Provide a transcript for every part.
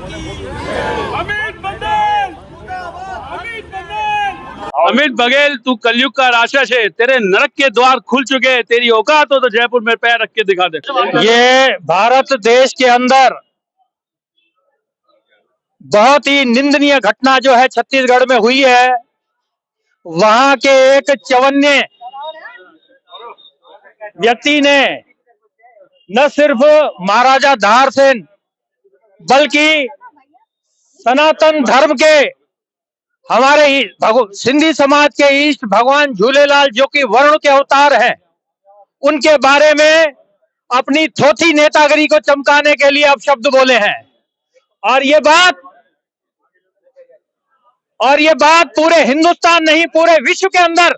अमित बघेल, अमित बघेल। अमित बघेल, तू कलयुग का राक्षस है, तेरे नरक के द्वार खुल चुके हैं, तेरी औकात हो तो जयपुर में पैर रख के दिखा दे। ये भारत देश के अंदर बहुत ही निंदनीय घटना जो है छत्तीसगढ़ में हुई है। वहां के एक चवन्ने व्यक्ति ने न सिर्फ महाराजा धार सेन बल्कि सनातन धर्म के हमारे सिंधी समाज के इष्ट भगवान झूलेलाल जो कि वरुण के अवतार हैं, उनके बारे में अपनी थोथी नेतागिरी को चमकाने के लिए अपशब्द बोले हैं। और ये बात पूरे हिंदुस्तान नहीं, पूरे विश्व के अंदर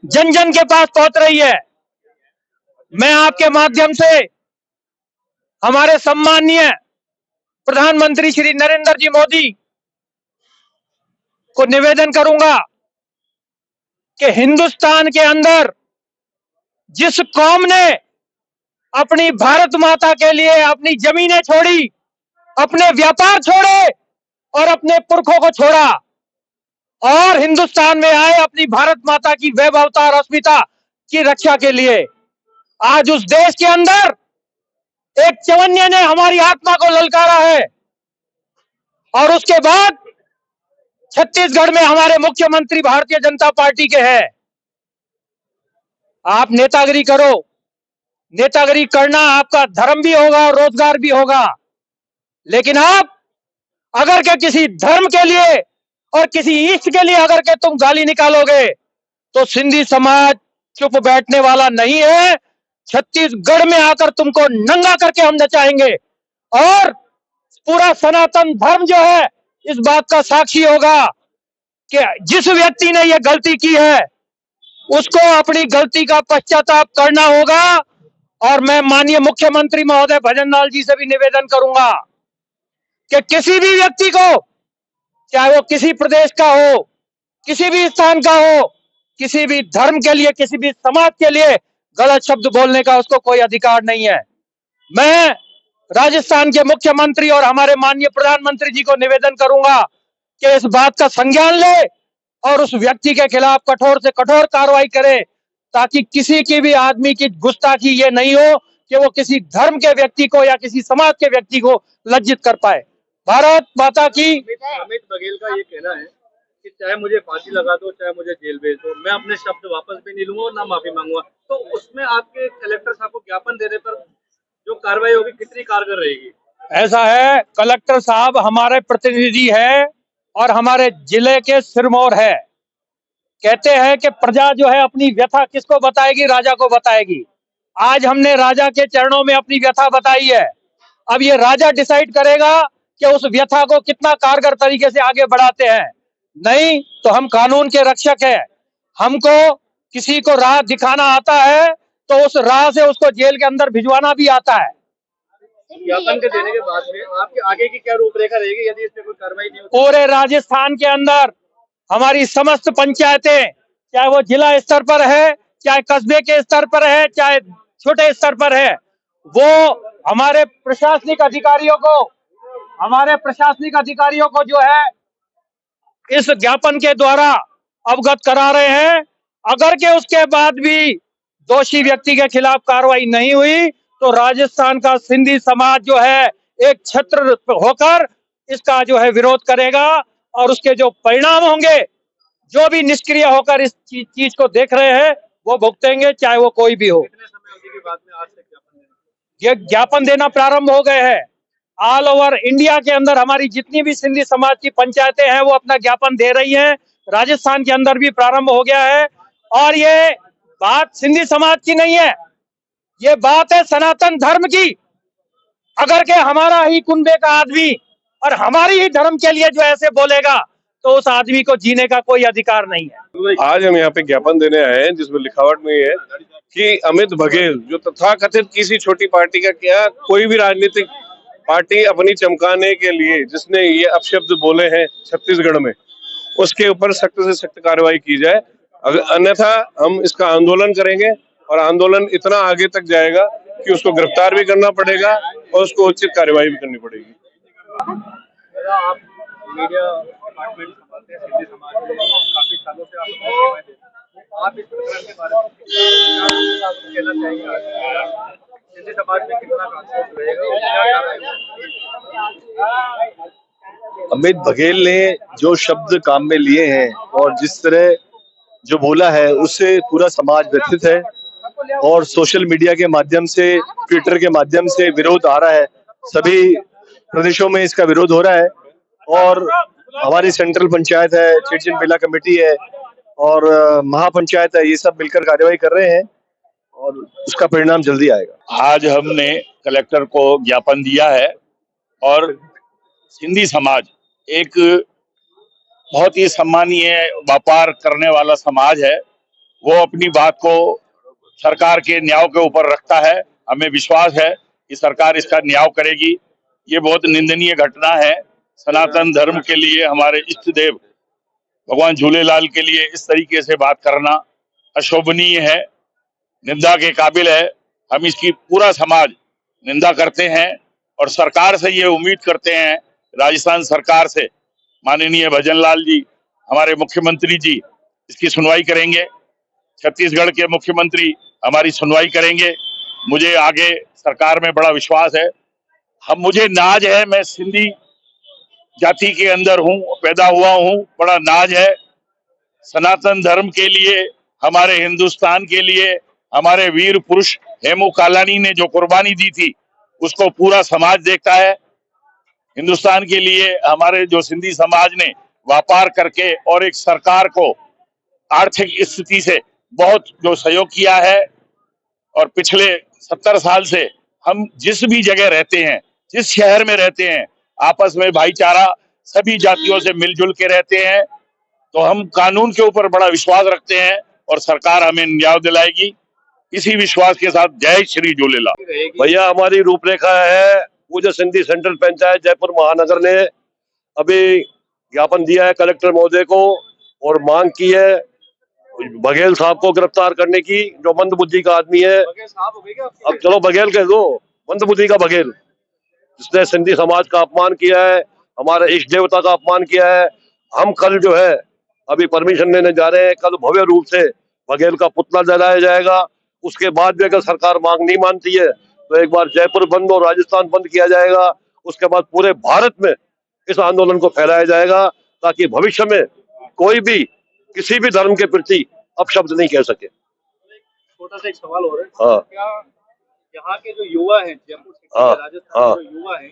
जन जन के पास पहुंच रही है। मैं आपके माध्यम से हमारे सम्माननीय प्रधानमंत्री श्री नरेंद्र जी मोदी को निवेदन करूंगा कि हिंदुस्तान के अंदर जिस कौम ने अपनी भारत माता के लिए अपनी जमीनें छोड़ी, अपने व्यापार छोड़े और अपने पुरखों को छोड़ा और हिंदुस्तान में आए अपनी भारत माता की वैभवता और अस्मिता की रक्षा के लिए, आज उस देश के अंदर एक चवन्ने ने हमारी आत्मा को ललकारा है। और उसके बाद छत्तीसगढ़ में हमारे मुख्यमंत्री भारतीय जनता पार्टी के हैं। आप नेतागिरी करो, नेतागिरी करना आपका धर्म भी होगा और रोजगार भी होगा, लेकिन आप अगर के किसी धर्म के लिए और किसी इष्ट के लिए अगर के तुम गाली निकालोगे तो सिंधी समाज चुप बैठने वाला नहीं है। छत्तीसगढ़ में आकर तुमको नंगा करके हम नचाएंगे और पूरा सनातन धर्म जो है इस बात का साक्षी होगा कि जिस व्यक्ति ने यह गलती की है उसको अपनी गलती का पश्चाताप करना होगा। और मैं माननीय मुख्यमंत्री महोदय भजनलाल जी से भी निवेदन करूंगा कि किसी भी व्यक्ति को, चाहे वो किसी प्रदेश का हो, किसी भी स्थान का हो, किसी भी धर्म के लिए, किसी भी समाज के लिए गलत शब्द बोलने का उसको कोई अधिकार नहीं है। मैं राजस्थान के मुख्यमंत्री और हमारे माननीय प्रधानमंत्री जी को निवेदन करूंगा कि इस बात का संज्ञान ले और उस व्यक्ति के खिलाफ कठोर से कठोर कार्रवाई करे, ताकि किसी की भी आदमी की गुस्ताखी ये नहीं हो कि वो किसी धर्म के व्यक्ति को या किसी समाज के व्यक्ति को लज्जित कर पाए। भारत माता की। अमित बघेल का ये कहना है कि चाहे मुझे फांसी लगा दो, चाहे मुझे जेल भेज दो, मैं अपने शब्द वापस भी नहीं लूंगा और ना माफी मांगूंगा। तो उसमें आपके कलेक्टर साहब को ज्ञापन देने पर जो कार्रवाई होगी कितनी कारगर रहेगी? ऐसा है, कलेक्टर साहब हमारे प्रतिनिधि है और हमारे जिले के सिरमौर है। कहते हैं कि प्रजा जो है अपनी व्यथा किसको बताएगी? राजा को बताएगी। आज हमने राजा के चरणों में अपनी व्यथा बताई है। अब ये राजा डिसाइड करेगा कि उस व्यथा को कितना कारगर तरीके से आगे बढ़ाते हैं। नहीं तो हम कानून के रक्षक हैं। हमको किसी को राह दिखाना आता है तो उस राह से उसको जेल के अंदर भिजवाना भी आता है। ज्ञापन के देने के बाद में आपके आगे की क्या रूपरेखा रहेगी यदि इसमें कोई कार्रवाई नहीं होती? पूरे राजस्थान के अंदर हमारी समस्त पंचायतें, चाहे वो जिला स्तर पर है, चाहे कस्बे के स्तर पर है, चाहे छोटे स्तर पर है, वो हमारे प्रशासनिक अधिकारियों को जो है इस ज्ञापन के द्वारा अवगत करा रहे हैं। अगर के उसके बाद भी दोषी व्यक्ति के खिलाफ कार्रवाई नहीं हुई तो राजस्थान का सिंधी समाज जो है एक छत्र होकर इसका जो है विरोध करेगा और उसके जो परिणाम होंगे, जो भी निष्क्रिय होकर इस चीज को देख रहे हैं वो भुगतेंगे, चाहे वो कोई भी हो। कितने समय अवधि के बाद में आज से ज्ञापन देना? ये ज्ञापन देना प्रारंभ हो गए हैं। ऑल ओवर इंडिया के अंदर हमारी जितनी भी सिंधी समाज की पंचायतें हैं वो अपना ज्ञापन दे रही हैं। राजस्थान के अंदर भी प्रारंभ हो गया है। और ये बात सिंधी समाज की नहीं है, ये बात है सनातन धर्म की। अगर के हमारा ही कुनबे का आदमी और हमारी ही धर्म के लिए जो ऐसे बोलेगा तो उस आदमी को जीने का कोई अधिकार नहीं है। आज हम यहाँ पे ज्ञापन देने आए हैं जिसमें लिखावट में ये है कि अमित बघेल जो तथाकथित किसी छोटी पार्टी का क्या, कोई भी राजनीतिक पार्टी अपनी चमकाने के लिए जिसने ये अपशब्द बोले हैं छत्तीसगढ़ में, उसके ऊपर सख्त से सख्त कार्रवाई की जाए। अन्यथा हम इसका आंदोलन करेंगे और आंदोलन इतना आगे तक जाएगा कि उसको गिरफ्तार भी करना पड़ेगा और उसको उचित कार्यवाही भी करनी पड़ेगी। दादा, आप मीडिया डिपार्टमेंट संभालते हैं सिंधी समाज में, काफी सालों से आप अपनी सेवाएं दे रहे हैं। आप इस प्रकरण के बारे में क्या कहना चाहेंगे? आज सिंधी समाज में कितना आक्रोश रहेगा और क्या कार्रवाई होगी? अमित बघेल ने जो शब्द काम में लिए हैं और जिस तरह जो बोला है उससे पूरा समाज व्यथित है और सोशल मीडिया के माध्यम से, ट्विटर के माध्यम से विरोध आ रहा है। सभी प्रदेशों में इसका विरोध हो रहा है और हमारी सेंट्रल पंचायत है, चिड़चिन मेला कमेटी है और महापंचायत है, ये सब मिलकर कार्यवाही कर रहे हैं और उसका परिणाम जल्दी आएगा। आज हमने कलेक्टर को ज्ञापन दिया है और सिंधी समाज एक बहुत ही सम्मानीय व्यापार करने वाला समाज है। वो अपनी बात को सरकार के न्याय के ऊपर रखता है। हमें विश्वास है कि सरकार इसका न्याय करेगी। ये बहुत निंदनीय घटना है। सनातन धर्म के लिए, हमारे इष्ट देव भगवान झूलेलाल के लिए इस तरीके से बात करना अशोभनीय है, निंदा के काबिल है। हम इसकी पूरा समाज निंदा करते हैं और सरकार से ये उम्मीद करते हैं, राजस्थान सरकार से माननीय भजन लाल जी, हमारे मुख्यमंत्री जी इसकी सुनवाई करेंगे। छत्तीसगढ़ के मुख्यमंत्री हमारी सुनवाई करेंगे। मुझे आगे सरकार में बड़ा विश्वास है। मुझे नाज है, मैं सिंधी जाति के अंदर हूँ, पैदा हुआ हूँ, बड़ा नाज है। सनातन धर्म के लिए, हमारे हिंदुस्तान के लिए हमारे वीर पुरुष हेमू कालानी ने जो कुर्बानी दी थी उसको पूरा समाज देखता है। हिंदुस्तान के लिए हमारे जो सिंधी समाज ने व्यापार करके और एक सरकार को आर्थिक स्थिति से बहुत जो सहयोग किया है और पिछले 70 साल से हम जिस भी जगह रहते हैं, जिस शहर में रहते हैं, आपस में भाईचारा सभी जातियों से मिलजुल के रहते हैं। तो हम कानून के ऊपर बड़ा विश्वास रखते हैं और सरकार हमें न्याय दिलाएगी। इसी विश्वास के साथ जय श्री झूलेलाल। भैया, हमारी रूपरेखा है। पूज्य सिंधी सेंट्रल पंचायत जयपुर महानगर ने अभी ज्ञापन दिया है कलेक्टर महोदय को और मांग की है बघेल साहब को गिरफ्तार करने की, जो मंदबुद्धि का आदमी है। अब चलो बघेल कह दो, मंदबुद्धि का बघेल, जिसने सिंधी समाज का अपमान किया है, हमारे इष्ट देवता का अपमान किया है। हम कल जो है अभी परमिशन लेने जा रहे हैं। कल भव्य रूप से बघेल का पुतला जलाया जाएगा। उसके बाद भी अगर सरकार मांग नहीं मानती है तो एक बार जयपुर बंद और राजस्थान बंद किया जाएगा। उसके बाद पूरे भारत में इस आंदोलन को फैलाया जाएगा ताकि भविष्य में कोई भी किसी भी धर्म के प्रति अपशब्द नहीं कह सके। छोटा सा एक सवाल हो रहा है। हाँ, क्या यहाँ के जो युवा हैं, जयपुर से राजस्थान के जो युवा हैं,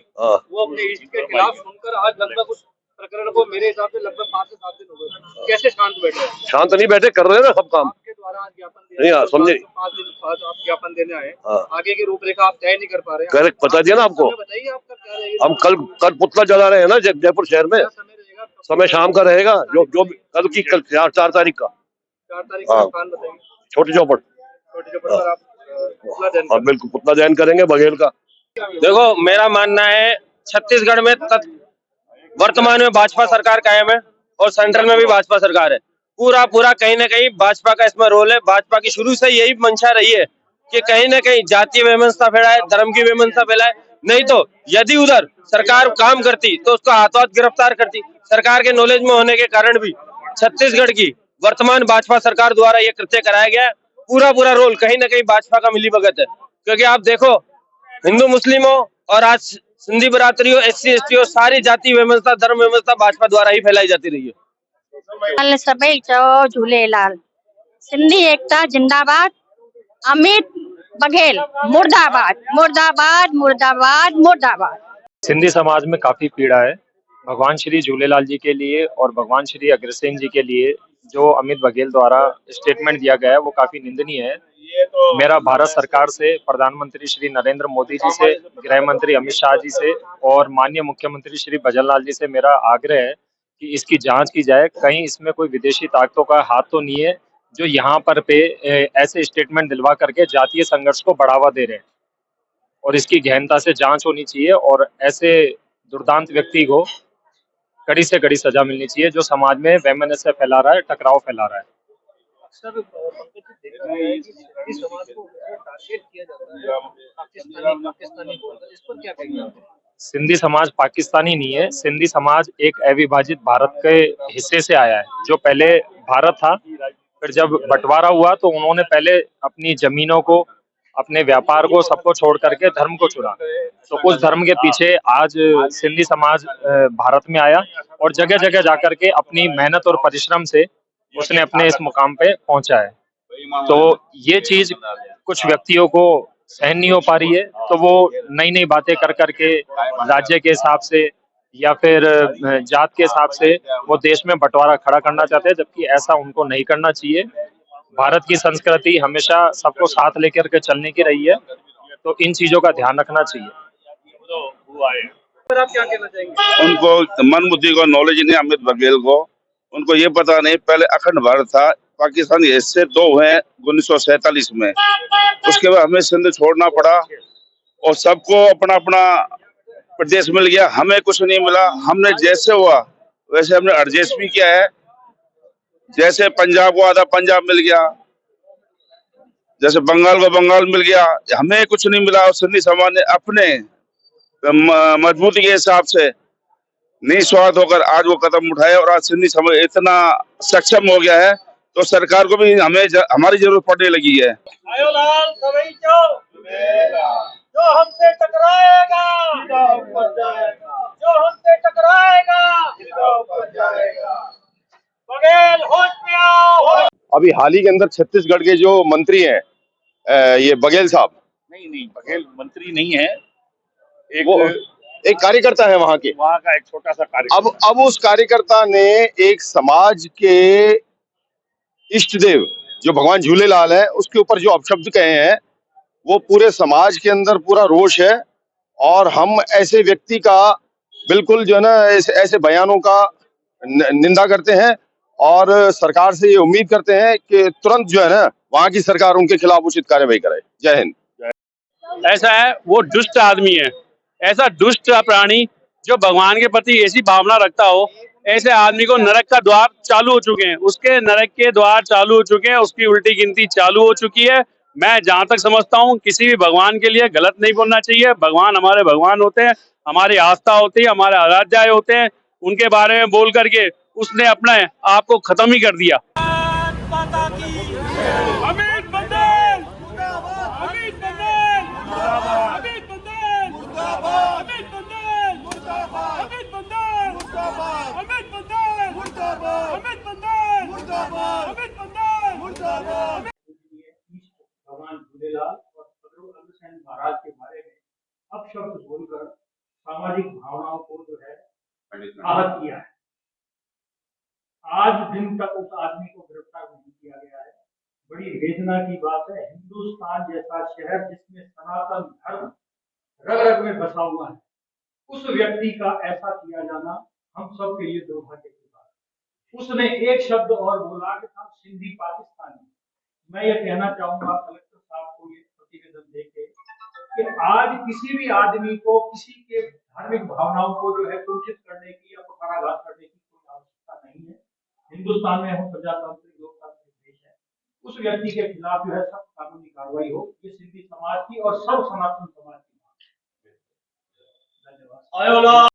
वो अपने इष्ट के खिलाफ सुनकर आज लगभग उस प्रकरण को मेरे हिसाब से लगभग 5 से 7 दिन हो गए, कैसे शांत बैठे? शांत नहीं बैठे, कर रहे हैं ना सब काम। आपके द्वारा आज ज्ञापन नहीं, हाँ, समझे। 5 दिन बाद आप ज्ञापन देने आए, हाँ। आगे की रूपरेखा आप तय नहीं कर पा रहे हैं। करेक्ट, बता दिया ना आपको। बताइए आपका क्या रहेगा? हम कल पुतला जला रहे हैं ना जयपुर शहर में। समय रहेगा? समय शाम का रहेगा, जो कल 4 तारीख का। 4 तारीख का स्थान बताइए। छोटी चौपड़। छोटी चौपड़ पर आप पुतला दहन हाँ, बिल्कुल पुतला दहन करेंगे बघेल का। देखो, मेरा मानना है छत्तीसगढ़ में वर्तमान में भाजपा सरकार कायम है और सेंट्रल में भी भाजपा सरकार है। पूरा कहीं ना कहीं भाजपा का इसमें रोल है। भाजपा की शुरू से यही मंशा रही है कि कहीं ना कहीं जातीय वैमनस्यता फैलाए, धर्म की वैमनस्यता फैलाए। नहीं तो यदि उधर सरकार काम करती तो उसको हाथों हाथ गिरफ्तार करती। सरकार के नॉलेज में होने के कारण भी छत्तीसगढ़ की वर्तमान भाजपा सरकार द्वारा ये कृत्य कराया गया है। पूरा रोल कहीं ना कहीं भाजपा का मिलीभगत है। क्योंकि आप देखो, हिंदू मुस्लिमों और आज सिंधी बरादरियों, SC ST सारी जाति व्यवस्था, धर्म व्यवस्था भाजपा द्वारा ही फैलाई जाती रही है। सभई चओ झूलेलाल। सिंधी एकता जिंदाबाद। अमित बघेल मुर्दाबाद, मुर्दाबाद, मुर्दाबाद, मुर्दाबाद। सिंधी समाज में काफी पीड़ा है। भगवान श्री झूलेलाल जी के लिए और भगवान श्री अग्रसेन जी के लिए जो अमित बघेल द्वारा स्टेटमेंट दिया गया है वो काफी निंदनीय है। मेरा भारत सरकार से, प्रधानमंत्री श्री नरेंद्र मोदी जी से, गृह मंत्री अमित शाह जी से और माननीय मुख्यमंत्री श्री भजन लाल जी से मेरा आग्रह है कि इसकी जांच की जाए। कहीं इसमें कोई विदेशी ताकतों का हाथ तो नहीं है जो यहाँ पर पे ऐसे स्टेटमेंट दिलवा करके जातीय संघर्ष को बढ़ावा दे रहे हैं। और इसकी गहनता से जांच होनी चाहिए और ऐसे दुर्दांत व्यक्ति को कड़ी से कड़ी सजा मिलनी चाहिए जो समाज में वैमनस्य फैला रहा है, टकराव फैला रहा है। अक्सर पंकज जी देखा गया है कि सिंधी समाज को टारगेट किया जाता है पाकिस्तानी बोलकर, इस पर क्या कहेंगे आप? सिंधी समाज पाकिस्तानी नहीं है। सिंधी समाज एक अविभाजित भारत के हिस्से से आया है। जो पहले भारत था, फिर जब बंटवारा हुआ तो उन्होंने पहले अपनी जमीनों को, अपने व्यापार को, सबको छोड़ करके धर्म को चुना। तो उस धर्म के पीछे आज सिंधी समाज भारत में आया और जगह जगह जाकर के अपनी मेहनत और परिश्रम से उसने अपने इस मुकाम पे पहुंचा है। तो ये चीज कुछ व्यक्तियों को सहन नहीं हो पा रही है, तो वो नई नई बातें कर करके राज्य के हिसाब से या फिर जात के हिसाब से वो देश में बंटवारा खड़ा करना चाहते हैं, जबकि ऐसा उनको नहीं करना चाहिए। भारत की संस्कृति हमेशा सबको साथ लेकर के चलने की रही है, तो इन चीजों का ध्यान रखना चाहिए। पर आप क्या कहना चाहेंगे? उनको मन बुद्धि को नॉलेज नहीं, अमित बघेल को। उनको ये पता नहीं, पहले अखंड भारत था, पाकिस्तानी हिस्से दो हैं 1947 में। उसके बाद हमें सिंध छोड़ना पड़ा और सबको अपना अपना प्रदेश मिल गया, हमें कुछ नहीं मिला। हमने जैसे हुआ वैसे हमने एडजस्ट भी किया है। जैसे पंजाब को आधा पंजाब मिल गया, जैसे बंगाल को बंगाल मिल गया, हमें कुछ नहीं मिला। और सिंधी समाज ने अपने मजबूती के हिसाब से निस्वार्थ होकर आज वो कदम उठाया और आज सिंधी समाज इतना सक्षम हो गया है, तो सरकार को भी हमारी जरूरत पड़ने लगी है। आयोलाल सवैचो जो हमसे टकराएगा जो हमसे टकराएगा बघेल होश में आओ। अभी हाल ही के अंदर छत्तीसगढ़ के जो मंत्री हैं, ये बघेल साहब, नहीं, बघेल मंत्री नहीं है, वो एक कार्यकर्ता है वहां के। वहाँ का एक छोटा सा कार्य। अब उस कार्यकर्ता ने एक समाज के इष्ट देव जो भगवान झूलेलाल है उसके ऊपर जो अपशब्द कहे हैं, वो पूरे समाज के अंदर पूरा रोष है। और हम ऐसे व्यक्ति का बिल्कुल जो है ना ऐसे बयानों का निंदा करते हैं और सरकार से ये उम्मीद करते हैं कि तुरंत जो है ना वहां की सरकार उनके खिलाफ उचित कार्रवाई करे। जय हिंद। ऐसा है, वो दुष्ट आदमी है। ऐसा दुष्ट प्राणी जो भगवान के प्रति ऐसी भावना रखता हो, ऐसे आदमी को नरक का द्वार चालू हो चुके हैं, उसके नरक के द्वार चालू हो चुके हैं, उसकी उल्टी गिनती चालू हो चुकी है। मैं जहां तक समझता हूं, किसी भी भगवान के लिए गलत नहीं बोलना चाहिए। भगवान हमारे भगवान होते हैं, हमारी आस्था होती है, हमारे आराध्याय होते हैं। उनके बारे में बोल करके उसने अपने आप को खत्म ही कर दिया। माता की अमित बघेल अमित बघेल अमित बघेल अमित बघेल अमित बघेल अमित बघेल अमित बघेल अमित बघेल। भगवान झूलेलाल और सदगुरु अग्रसेन महाराज के बारे में अपशब्द बोलकर सामाजिक भावनाओं को जो है आहत किया है। आज दिन तक उस आदमी को गिरफ्तार नहीं किया गया है। बड़ी वेदना की बात है। हिंदुस्तान जैसा शहर जिसमें सनातन धर्म रग रग में बसा हुआ है, उस व्यक्ति का ऐसा किया जाना हम सब के लिए दुर्भाग्य की बात है। उसने एक शब्द और बोला कि था सिंधी पाकिस्तानी। मैं ये कहना चाहूंगा कलेक्टर साहब को ये प्रतिवेदन देके कि आज किसी भी आदमी को किसी के धार्मिक भावनाओं को जो है कुंठित करने की या कुठाराघात करने की कोई आवश्यकता नहीं है। हिंदुस्तान में हम प्रजातांत्रिक लोकतांत्रिक देश है। उस व्यक्ति के खिलाफ जो है सख्त कानूनी कार्रवाई हो, ये सिंधी समाज की और सर्व सनातन समाज की मांग है। धन्यवाद।